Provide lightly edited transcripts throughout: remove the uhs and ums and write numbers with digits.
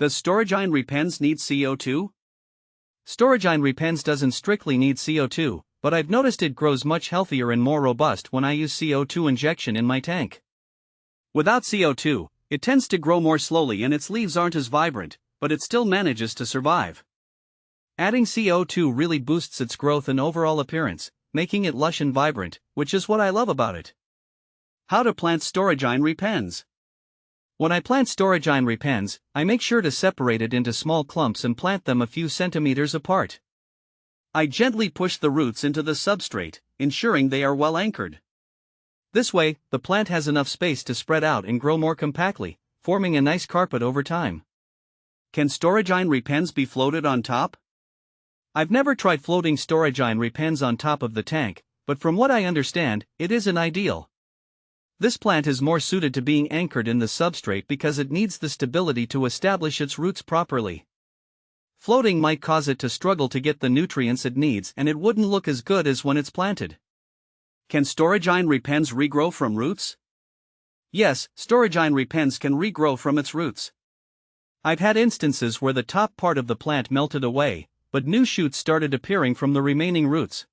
Does Staurogyne repens need CO2? Staurogyne repens doesn't strictly need CO2, but I've noticed it grows much healthier and more robust when I use CO2 injection in my tank. Without CO2, it tends to grow more slowly and its leaves aren't as vibrant, but it still manages to survive. Adding CO2 really boosts its growth and overall appearance, making it lush and vibrant, which is what I love about it. How to plant Staurogyne repens. When I plant Staurogyne repens, I make sure to separate it into small clumps and plant them a few centimeters apart. I gently push the roots into the substrate, ensuring they are well anchored. This way, the plant has enough space to spread out and grow more compactly, forming a nice carpet over time. Can Staurogyne repens be floated on top? I've never tried floating Staurogyne repens on top of the tank, but from what I understand, it isn't ideal. This plant is more suited to being anchored in the substrate because it needs the stability to establish its roots properly. Floating might cause it to struggle to get the nutrients it needs and it wouldn't look as good as when it's planted. Can Staurogyne repens regrow from roots? Yes, Staurogyne repens can regrow from its roots. I've had instances where the top part of the plant melted away, but new shoots started appearing from the remaining roots.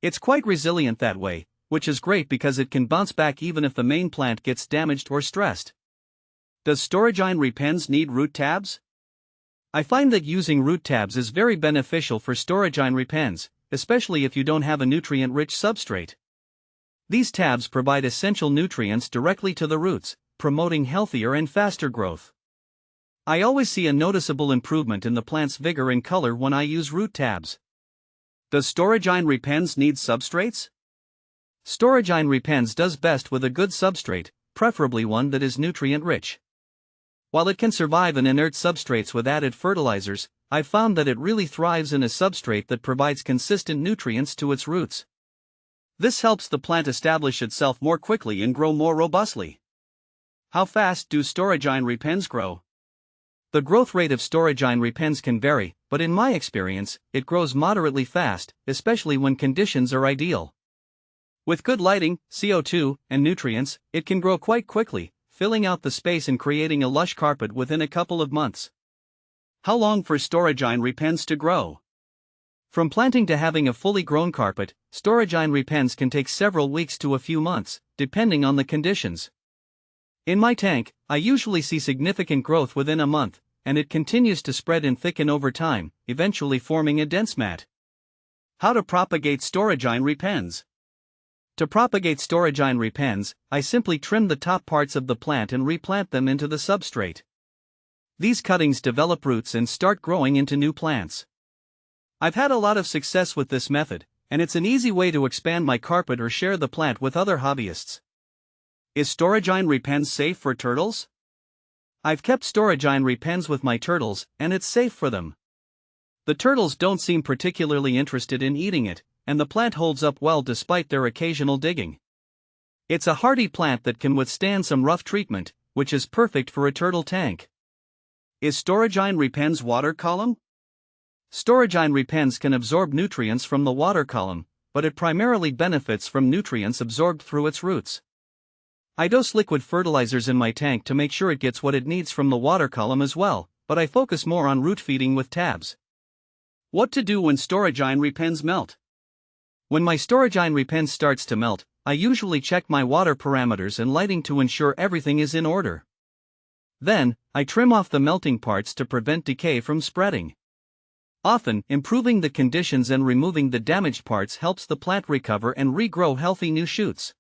It's quite resilient that way, which is great because it can bounce back even if the main plant gets damaged or stressed. Does Staurogyne repens need root tabs? I find that using root tabs is very beneficial for Staurogyne repens, especially if you don't have a nutrient-rich substrate. These tabs provide essential nutrients directly to the roots, promoting healthier and faster growth. I always see a noticeable improvement in the plant's vigor and color when I use root tabs. Does Staurogyne repens need substrates? Staurogyne repens does best with a good substrate, preferably one that is nutrient-rich. While it can survive in inert substrates with added fertilizers, I've found that it really thrives in a substrate that provides consistent nutrients to its roots. This helps the plant establish itself more quickly and grow more robustly. How fast do Staurogyne repens grow? The growth rate of Staurogyne repens can vary, but in my experience, it grows moderately fast, especially when conditions are ideal. With good lighting, CO2, and nutrients, it can grow quite quickly, filling out the space and creating a lush carpet within a couple of months. How long for Staurogyne repens to grow? From planting to having a fully grown carpet, Staurogyne repens can take several weeks to a few months, depending on the conditions. In my tank, I usually see significant growth within a month, and it continues to spread and thicken over time, eventually forming a dense mat. How to propagate Staurogyne repens? To propagate Staurogyne repens, I simply trim the top parts of the plant and replant them into the substrate. These cuttings develop roots and start growing into new plants. I've had a lot of success with this method, and it's an easy way to expand my carpet or share the plant with other hobbyists. Is Staurogyne repens safe for turtles? I've kept Staurogyne repens with my turtles, and it's safe for them. The turtles don't seem particularly interested in eating it, and the plant holds up well despite their occasional digging. It's a hardy plant that can withstand some rough treatment, which is perfect for a turtle tank. Is Staurogyne repens water column? Staurogyne repens can absorb nutrients from the water column, but it primarily benefits from nutrients absorbed through its roots. I dose liquid fertilizers in my tank to make sure it gets what it needs from the water column as well, but I focus more on root feeding with tabs. What to do when Staurogyne repens melt? When my Staurogyne repens starts to melt, I usually check my water parameters and lighting to ensure everything is in order. Then, I trim off the melting parts to prevent decay from spreading. Often, improving the conditions and removing the damaged parts helps the plant recover and regrow healthy new shoots.